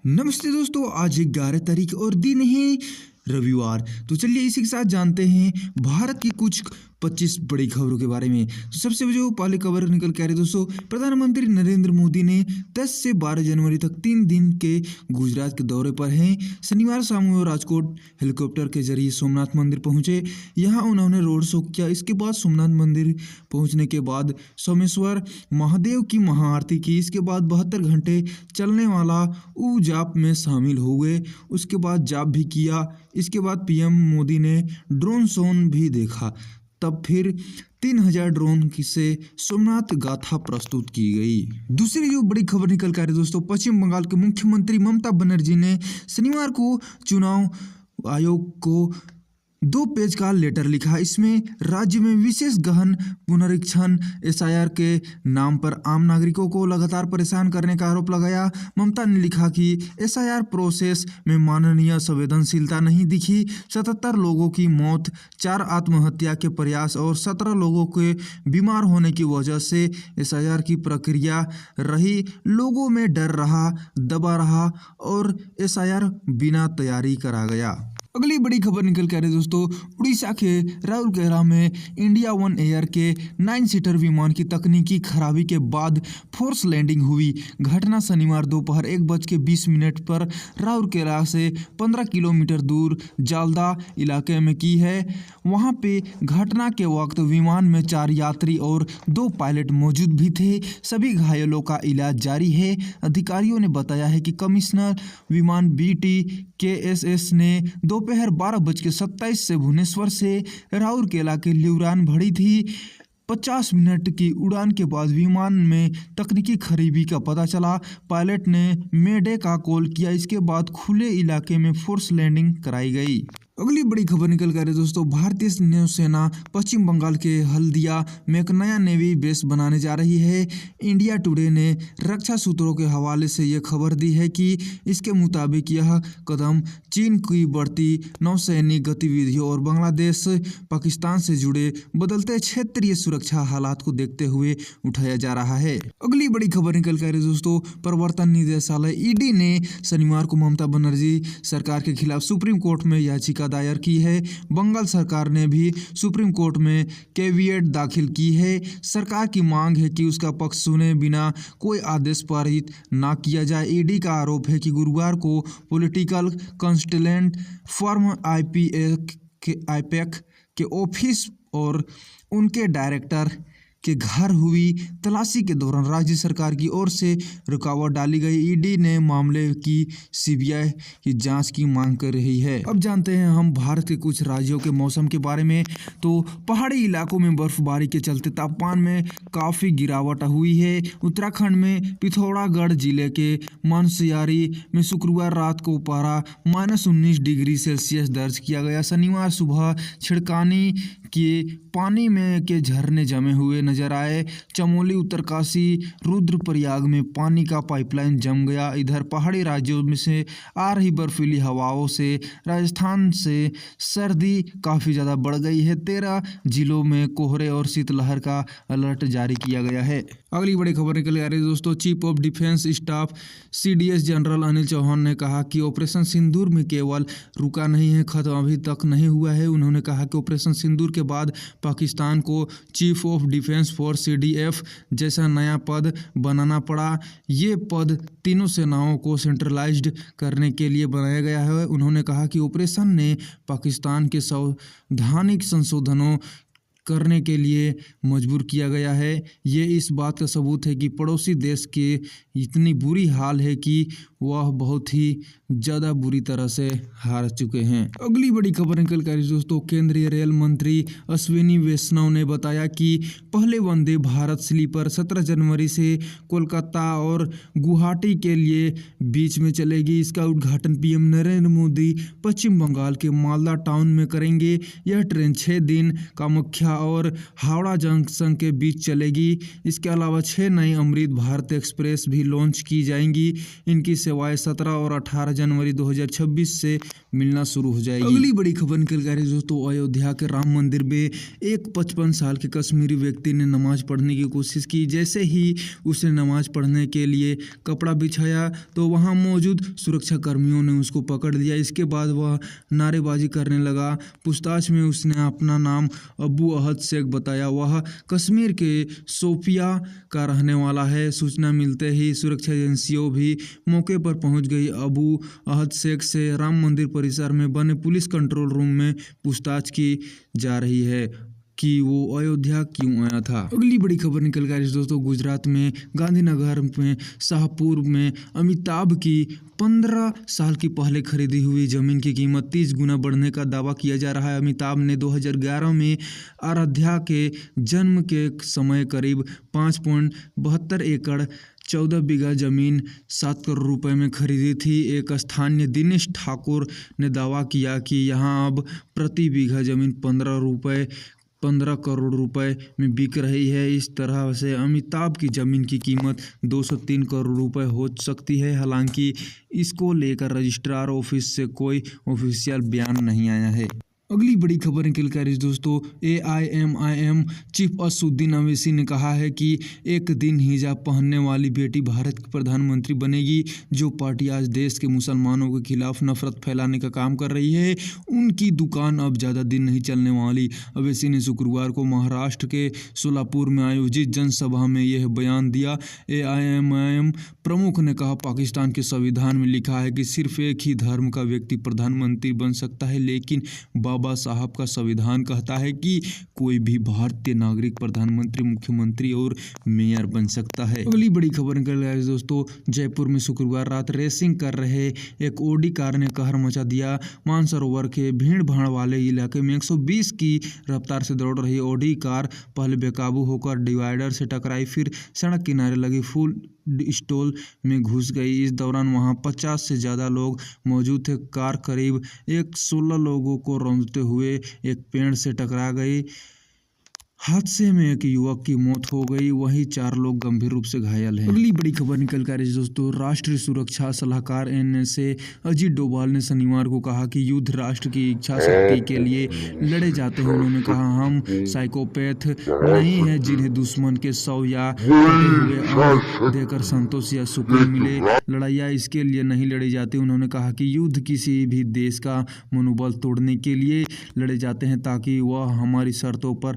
नमस्ते दोस्तों, आज 11 तारीख और दिन है रविवार। तो चलिए इसी के साथ जानते हैं भारत की कुछ 25 बड़ी खबरों के बारे में। तो सबसे जो पहली खबर निकल के आ रही है दोस्तों, प्रधानमंत्री नरेंद्र मोदी ने 10 से 12 जनवरी तक 3 दिन के गुजरात के दौरे पर हैं। शनिवार शाम वो राजकोट हेलीकॉप्टर के जरिए सोमनाथ मंदिर पहुंचे। यहां उन्होंने रोड शो किया। इसके बाद सोमनाथ मंदिर पहुंचने के बाद सोमेश्वर महादेव की महाआरती की। इसके बाद 72 घंटे चलने वाला ऊ जाप में शामिल हुए। उसके बाद जाप भी किया। इसके बाद पीएम मोदी ने ड्रोन शो भी देखा। तब फिर 3000 ड्रोन से सोमनाथ गाथा प्रस्तुत की गई। दूसरी जो बड़ी खबर निकल कर आ रही है दोस्तों, पश्चिम बंगाल के मुख्यमंत्री ममता बनर्जी ने शनिवार को चुनाव आयोग को 2 पेज का लेटर लिखा। इसमें राज्य में विशेष गहन पुनरीक्षण एसआईआर के नाम पर आम नागरिकों को लगातार परेशान करने का आरोप लगाया। ममता ने लिखा कि एसआईआर प्रोसेस में माननीय संवेदनशीलता नहीं दिखी। 77 लोगों की मौत, 4 आत्महत्या के प्रयास और 17 लोगों के बीमार होने की वजह से एसआईआर की प्रक्रिया रही। लोगों में डर रहा, दबा रहा और एसआईआर बिना तैयारी करा गया। अगली बड़ी खबर निकल के आ रही है दोस्तों, उड़ीसा के राउरकेला में इंडिया वन एयर के 9 सीटर विमान की तकनीकी खराबी के बाद फोर्स लैंडिंग हुई। घटना शनिवार दोपहर 1:20 पर राउरकेला से 15 किलोमीटर दूर जालदा इलाके में की है। वहां पे घटना के वक्त विमान में 4 यात्री और 2 पायलट मौजूद भी थे। सभी घायलों का इलाज जारी है। अधिकारियों ने बताया है कि कमिश्नर विमान BTKSS ने दोपहर 12:27 से भुवनेश्वर से राउरकेला के लिए उड़ान भरी थी। 50 मिनट की उड़ान के बाद विमान में तकनीकी खराबी का पता चला। पायलट ने मेडे का कॉल किया। इसके बाद खुले इलाके में फोर्स लैंडिंग कराई गई। अगली बड़ी खबर निकल कर है दोस्तों, भारतीय नौसेना पश्चिम बंगाल के हल्दिया में एक नया नेवी बेस बनाने जा रही है। इंडिया टुडे ने रक्षा सूत्रों के हवाले से यह खबर दी है कि इसके मुताबिक यह कदम चीन की बढ़ती नौसैनिक गतिविधियों और बांग्लादेश पाकिस्तान से जुड़े बदलते क्षेत्रीय सुरक्षा हालात को देखते हुए उठाया जा रहा है। अगली बड़ी खबर निकल कर है दोस्तों, प्रवर्तन निदेशालय ED ने शनिवार को ममता बनर्जी सरकार के खिलाफ सुप्रीम कोर्ट में याचिका दायर की है। बंगाल सरकार ने भी सुप्रीम कोर्ट में कैविएट दाखिल की है। सरकार की मांग है कि उसका पक्ष सुने बिना कोई आदेश पारित ना किया जाए। ED का आरोप है कि गुरुवार को पॉलिटिकल कंसल्टेंट फर्म IPAC के ऑफिस और उनके डायरेक्टर के घर हुई तलाशी के दौरान राज्य सरकार की ओर से रुकावट डाली गई। ED ने मामले की CBI की जांच की मांग कर रही है। अब जानते हैं हम भारत के कुछ राज्यों के मौसम के बारे में। तो पहाड़ी इलाकों में बर्फबारी के चलते तापमान में काफ़ी गिरावट हुई है। उत्तराखंड में पिथौरागढ़ जिले के मानसियारी में शुक्रवार रात को पारा -19 डिग्री सेल्सियस दर्ज किया गया। शनिवार सुबह छिड़कानी के पानी में के झरने जमे हुए नजर आए। चमोली, उत्तरकाशी, रुद्रप्रयाग में पानी का पाइपलाइन जम गया। इधर पहाड़ी राज्यों में से आ रही बर्फीली हवाओं से राजस्थान से सर्दी काफ़ी ज़्यादा बढ़ गई है। 13 जिलों में कोहरे और शीतलहर का अलर्ट जारी किया गया है। अगली बड़ी खबर निकल आ रही है दोस्तों, chief of defence staff CDS general Anil Chauhan ने कहा कि ऑपरेशन सिंदूर में केवल रुका नहीं है, खत्म अभी तक नहीं हुआ है। उन्होंने कहा कि ऑपरेशन सिंदूर के बाद पाकिस्तान को chief of defence force CDF जैसा नया पद बनाना पड़ा। ये पद तीनों सेनाओं को सेंट्रलाइज्ड करने के लिए बनाया गया है। उन्होंने कहा कि ऑपरेशन ने पाकिस्तान के संवैधानिक संशोधनों करने के लिए मजबूर किया गया है। ये इस बात का सबूत है कि पड़ोसी देश के इतनी बुरी हाल है कि वह बहुत ही ज़्यादा बुरी तरह से हार चुके हैं। अगली बड़ी खबर निकल कर दोस्तों, केंद्रीय रेल मंत्री अश्विनी वैष्णव ने बताया कि पहले वंदे भारत स्लीपर 17 जनवरी से कोलकाता और गुवाहाटी के लिए बीच में चलेगी। इसका उद्घाटन PM नरेंद्र मोदी पश्चिम बंगाल के मालदा टाउन में करेंगे। यह ट्रेन 6 दिन कामाख्या और हावड़ा जंक्शन के बीच चलेगी। इसके अलावा 6 नई अमृत भारत एक्सप्रेस भी लॉन्च की जाएंगी। इनकी सेवा सेवाएं 17 और 18 जनवरी 2026 से मिलना शुरू हो जाएगी। अगली बड़ी खबर निकल कर रही है दोस्तों, अयोध्या के राम मंदिर में एक 55 साल के कश्मीरी व्यक्ति ने नमाज पढ़ने की कोशिश की। जैसे ही उसने नमाज पढ़ने के लिए कपड़ा बिछाया तो वहां मौजूद सुरक्षा कर्मियों ने उसको पकड़ लिया। इसके बाद वह नारेबाजी करने लगा। पूछताछ में उसने अपना नाम अबू अहद शेख बताया। वह कश्मीर के शोपिया का रहने वाला है। सूचना मिलते ही सुरक्षा एजेंसियों भी मौके पर पहुंच गई। अबू अहद शेख से राम मंदिर परिसर में बने पुलिस कंट्रोल रूम में पूछताछ की जा रही है कि वो अयोध्या क्यों आया था। अगली बड़ी खबर निकल कर दोस्तों, गुजरात में गांधीनगर में शाहपुर में अमिताभ की 15 साल की पहले खरीदी हुई जमीन की कीमत 30 गुना बढ़ने का दावा किया जा रहा है। अमिताभ ने 2011 में आराध्या के जन्म के समय करीब 5.72 एकड़ 14 बीघा जमीन 7 करोड़ रुपए में खरीदी थी। एक स्थानीय दिनेश ठाकुर ने दावा किया कि यहां अब प्रति बीघा जमीन 15 करोड़ रुपए में बिक रही है। इस तरह से अमिताभ की ज़मीन की कीमत 203 करोड़ रुपए हो सकती है। हालांकि इसको लेकर रजिस्ट्रार ऑफिस से कोई ऑफिशियल बयान नहीं आया है। अगली बड़ी खबर निकल कर दोस्तों, AIMIM चीफ असदुद्दीन अवैसी ने कहा है कि एक दिन हिजाब पहनने वाली बेटी भारत की प्रधानमंत्री बनेगी। जो पार्टी आज देश के मुसलमानों के खिलाफ नफरत फैलाने का काम कर रही है, उनकी दुकान अब ज़्यादा दिन नहीं चलने वाली। अवैसी ने शुक्रवार को महाराष्ट्र के सोलापुर में आयोजित जनसभा में यह बयान दिया। AIMIM प्रमुख ने कहा, पाकिस्तान के संविधान में लिखा है कि सिर्फ एक ही धर्म का व्यक्ति प्रधानमंत्री बन सकता है, लेकिन बाबा साहब का संविधान कहता है कि कोई भी भारतीय नागरिक प्रधानमंत्री, मुख्यमंत्री और मेयर बन सकता है। अगली बड़ी खबर निकल आई दोस्तों, जयपुर में शुक्रवार रात रेसिंग कर रहे एक ऑडी कार ने कहर मचा दिया। मानसरोवर के भीड़ भाड़ वाले इलाके में 120 की रफ्तार से दौड़ रही ऑडी कार पहले बेकाबू होकर डिवाइडर से टकराई, फिर सड़क किनारे लगी फूल स्टॉल में घुस गई। इस दौरान वहां 50 से ज़्यादा लोग मौजूद थे। कार करीब 16 लोगों को रौंदते हुए एक पेड़ से टकरा गई। हादसे में एक युवक की मौत हो गई, वहीं 4 लोग गंभीर रूप से घायल हैं। अगली बड़ी खबर निकल कर दोस्तों, राष्ट्रीय सुरक्षा सलाहकार NSA अजीत डोभाल ने शनिवार को कहा कि युद्ध राष्ट्र की इच्छा शक्ति के लिए लड़े जाते हैं। उन्होंने कहा, हम साइकोपैथ नहीं हैं जिन्हें दुश्मन के 100 या कटे हुए अंग देकर संतोष या सुकून मिले। लड़ाइयाँ इसके लिए नहीं लड़ी जाती। उन्होंने कहा कि युद्ध किसी भी देश का मनोबल तोड़ने के लिए लड़े जाते हैं ताकि वह हमारी शर्तों पर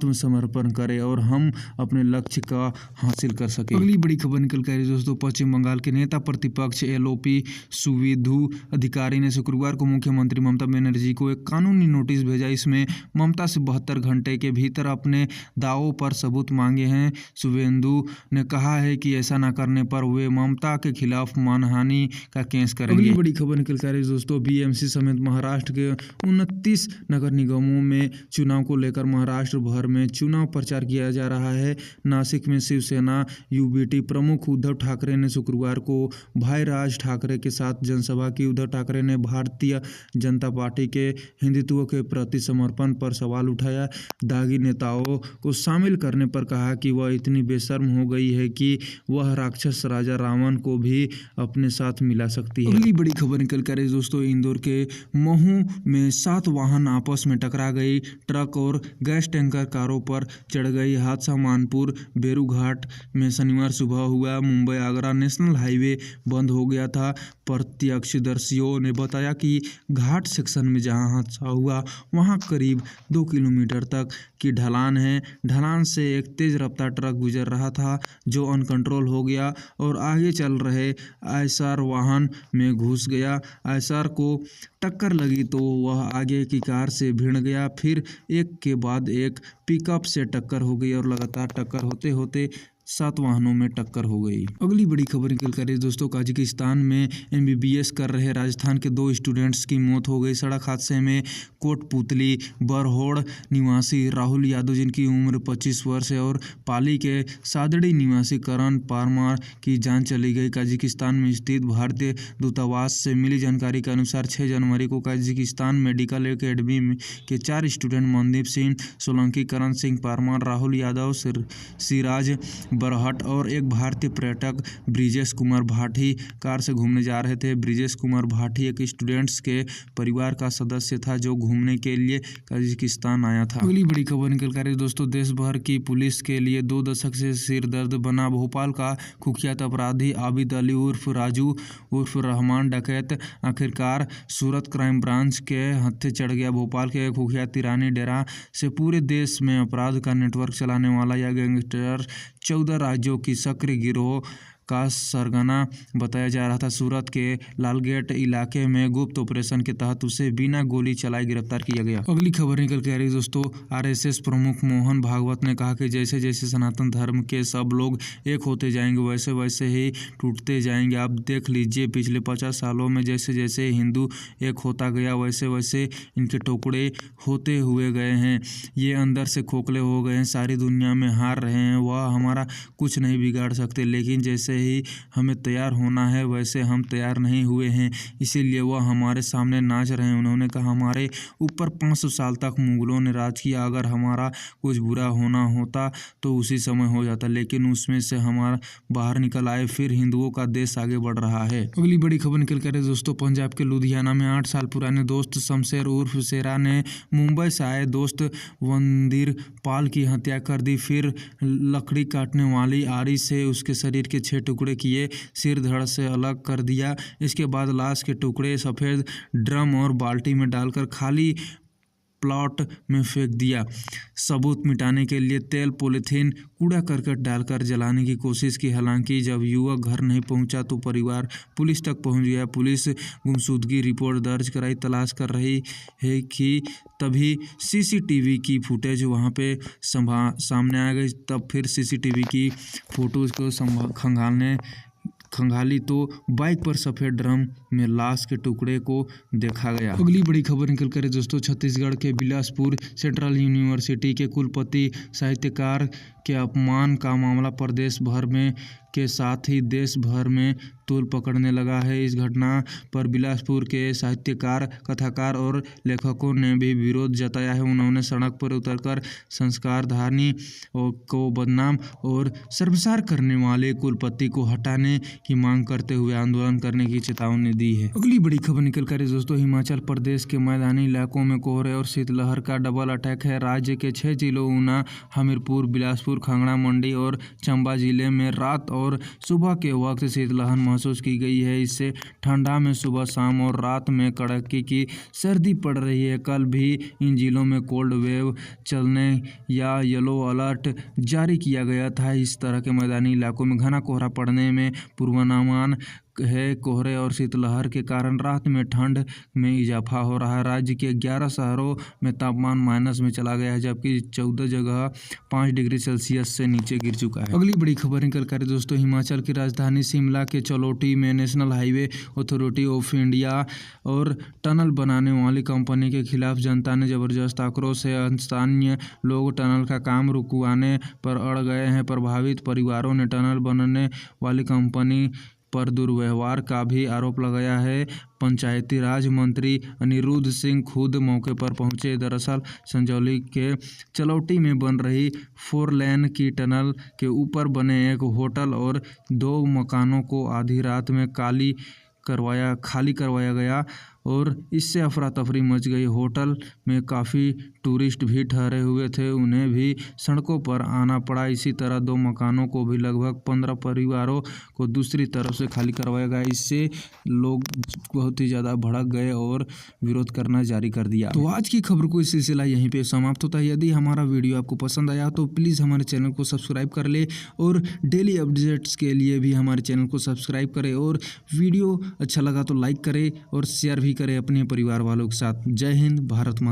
समर्पण करे और हम अपने लक्ष्य का हासिल कर सके। अगली बड़ी खबर निकल कर दोस्तों, पश्चिम बंगाल के नेता प्रतिपक्ष LOP सुवेंदु अधिकारी ने शुक्रवार को मुख्यमंत्री ममता बनर्जी को एक कानूनी नोटिस भेजा। इसमें ममता से 72 घंटे के भीतर अपने दावों पर सबूत मांगे हैं। सुवेंदु ने कहा है कि ऐसा न करने पर वे ममता के खिलाफ मानहानि का केस करेंगे। अगली बड़ी खबर निकल कर दोस्तों, BMC समेत महाराष्ट्र के 29 नगर निगमों में चुनाव को लेकर महाराष्ट्र भर में चुनाव प्रचार किया जा रहा है। नासिक में शिवसेना UBT प्रमुख उद्धव ठाकरे ने शुक्रवार को भाई राज ठाकरे के साथ जनसभा की। उद्धव ठाकरे ने भारतीय जनता पार्टी के हिंदुत्व के प्रति समर्पण पर सवाल उठाया। दागी नेताओं को शामिल करने पर कहा कि वह इतनी बेशर्म हो गई है कि वह राक्षस राजा रावण को भी अपने साथ मिला सकती है। अगली बड़ी खबर निकल कर दोस्तों, इंदौर के महू में 7 वाहन आपस में टकरा गई। ट्रक और गैस टैंकर कारों पर चढ़ गई। हादसा मानपुर बेरूघाट में शनिवार सुबह हुआ। मुंबई आगरा नेशनल हाईवे बंद हो गया था। प्रत्यक्षदर्शियों ने बताया कि घाट सेक्शन में जहां हादसा हुआ वहां करीब 2 किलोमीटर तक की ढलान है। ढलान से एक तेज रफ्तार ट्रक गुजर रहा था जो अनकंट्रोल हो गया और आगे चल रहे आयशर वाहन में घुस गया। आयशर को टक्कर लगी तो वह आगे की कार से भिड़ गया, फिर एक के बाद एक पिकअप से टक्कर हो गई और लगातार टक्कर होते होते 7 वाहनों में टक्कर हो गई। अगली बड़ी खबर निकल कर दोस्तों, काजाकिस्तान में MBBS कर रहे राजस्थान के 2 स्टूडेंट्स की मौत हो गई। सड़क हादसे में कोटपुतली बरहोड़ निवासी राहुल यादव, जिनकी उम्र 25 वर्ष है, और पाली के सादड़ी निवासी करण परमार की जान चली गई। काजाकिस्तान में स्थित भारतीय दूतावास से मिली जानकारी के अनुसार 6 जनवरी को काजाकिस्तान मेडिकल एकेडमी के 4 स्टूडेंट मनदीप सिंह सोलंकी, करण सिंह परमार, राहुल यादव, सिराज बरहट और एक भारतीय पर्यटक ब्रिजेश कुमार भाटी कार से घूमने जा रहे थे। ब्रिजेश कुमार भाटी एक स्टूडेंट्स के परिवार का सदस्य था जो घूमने के लिए कजाकिस्तान आया था। अगली बड़ी खबर निकल कर दोस्तों, देश भर की पुलिस के लिए 2 दशक से सिरदर्द बना भोपाल का कुख्यात अपराधी आबिद अली उर्फ राजू उर्फ रहमान डकैत आखिरकार सूरत क्राइम ब्रांच के हत्थे चढ़ गया। भोपाल के कुख्यात ईरानी डेरा से पूरे देश में अपराध का नेटवर्क चलाने वाला यह गैंगस्टर 14 राज्यों की सक्रिय गिरोह का सरगना बताया जा रहा था। सूरत के लालगेट इलाके में गुप्त ऑपरेशन के तहत उसे बिना गोली चलाए गिरफ्तार किया गया। अगली खबर निकल के आ रही है दोस्तों, आरएसएस प्रमुख मोहन भागवत ने कहा कि जैसे जैसे सनातन धर्म के सब लोग एक होते जाएंगे वैसे वैसे ही टूटते जाएंगे। आप देख लीजिए पिछले 50 सालों में जैसे जैसे हिंदू एक होता गया वैसे वैसे इनके टुकड़े होते हुए गए हैं। ये अंदर से खोखले हो गए हैं, सारी दुनिया में हार रहे हैं। वह हमारा कुछ नहीं बिगाड़ सकते, लेकिन जैसे ही हमें तैयार होना है वैसे हम तैयार नहीं हुए हैं, इसीलिए वह हमारे सामने नाच रहे हैं। उन्होंने कहा हमारे ऊपर 500 साल तक मुगलों ने राज किया, अगर हमारा कुछ बुरा होना होता तो उसी समय हो जाता, लेकिन उसमें से हमारा बाहर निकल आए, फिर हिंदुओं का देश आगे बढ़ रहा है। अगली बड़ी खबर निकल कर दोस्तों, पंजाब के लुधियाना में 8 साल पुराने दोस्त शमशेर उर्फ शेरा ने मुंबई से आए दोस्त वंदीर पाल की हत्या कर दी। फिर लकड़ी काटने वाली आरी से उसके शरीर के 6 टुकड़े किए, सिर धड़ से अलग कर दिया। इसके बाद लाश के टुकड़े सफ़ेद ड्रम और बाल्टी में डालकर खाली प्लॉट में फेंक दिया। सबूत मिटाने के लिए तेल, पॉलीथीन, कूड़ा करकट डालकर जलाने की कोशिश की। हालांकि जब युवक घर नहीं पहुंचा तो परिवार पुलिस तक पहुंच गया। पुलिस गुमशुदगी रिपोर्ट दर्ज कराई, तलाश कर रही है कि तभी सीसीटीवी की फुटेज वहां पे सामने आ गई। तब फिर सीसीटीवी की फोटोज को खंगाली तो बाइक पर सफ़ेद ड्रम में लाश के टुकड़े को देखा गया। अगली बड़ी खबर निकल कर दोस्तों, छत्तीसगढ़ के बिलासपुर सेंट्रल यूनिवर्सिटी के कुलपति साहित्यकार के अपमान का मामला प्रदेश भर में के साथ ही देश भर में तूल पकड़ने लगा है। इस घटना पर बिलासपुर के साहित्यकार, कथाकार और लेखकों ने भी विरोध जताया है। उन्होंने सड़क पर उतरकर संस्कारधानी को बदनाम और शर्मसार करने वाले कुलपति को हटाने की मांग करते हुए आंदोलन करने की चेतावनी दी है। अगली बड़ी खबर निकल कर दोस्तों, हिमाचल प्रदेश के मैदानी इलाकों में कोहरे और शीतलहर का डबल अटैक है। राज्य के 6 जिलों ऊना, हमीरपुर, बिलासपुर, कांगड़ा, मंडी और चंबा जिले में रात और सुबह के वक्त शीतलहर महसूस की गई है। इससे ठंडा में सुबह शाम और रात में कड़ाके की सर्दी पड़ रही है। कल भी इन जिलों में कोल्ड वेव चलने या येलो अलर्ट जारी किया गया था। इस तरह के मैदानी इलाकों में घना कोहरा पड़ने में पूर्वानुमान है। कोहरे और शीतलहर के कारण रात में ठंड में इजाफा हो रहा है। राज्य के 11 शहरों में तापमान माइनस में चला गया है, जबकि 14 जगह 5 डिग्री सेल्सियस से नीचे गिर चुका है। अगली बड़ी खबर निकल कर दोस्तों, हिमाचल की राजधानी शिमला के चलोटी में national highway authority of India और टनल बनाने वाली कंपनी के खिलाफ जनता ने जबरदस्त आक्रोश है। स्थानीय लोग टनल का काम रुकवाने पर अड़ गए हैं। प्रभावित परिवारों ने टनल बनाने वाली कंपनी पर दुर्व्यवहार का भी आरोप लगाया है। पंचायती राज मंत्री अनिरुद्ध सिंह खुद मौके पर पहुंचे। दरअसल संजौली के चलौटी में बन रही 4 लेन की टनल के ऊपर बने एक होटल और 2 मकानों को आधी रात में खाली करवाया गया और इससे अफरा तफरी मच गई। होटल में काफ़ी टूरिस्ट भी ठहरे हुए थे, उन्हें भी सड़कों पर आना पड़ा। इसी तरह 2 मकानों को भी लगभग 15 परिवारों को दूसरी तरफ से खाली करवाया गया। इससे लोग बहुत ही ज़्यादा भड़क गए और विरोध करना जारी कर दिया। तो आज की खबर को इस सिलसिला यहीं पे समाप्त होता है। यदि हमारा वीडियो आपको पसंद आया तो प्लीज़ हमारे चैनल को सब्सक्राइब कर ले और डेली अपडेट्स के लिए भी हमारे चैनल को सब्सक्राइब करें और वीडियो अच्छा लगा तो लाइक करें और शेयर भी करें अपने परिवार वालों के साथ। जय हिंद, भारत माता।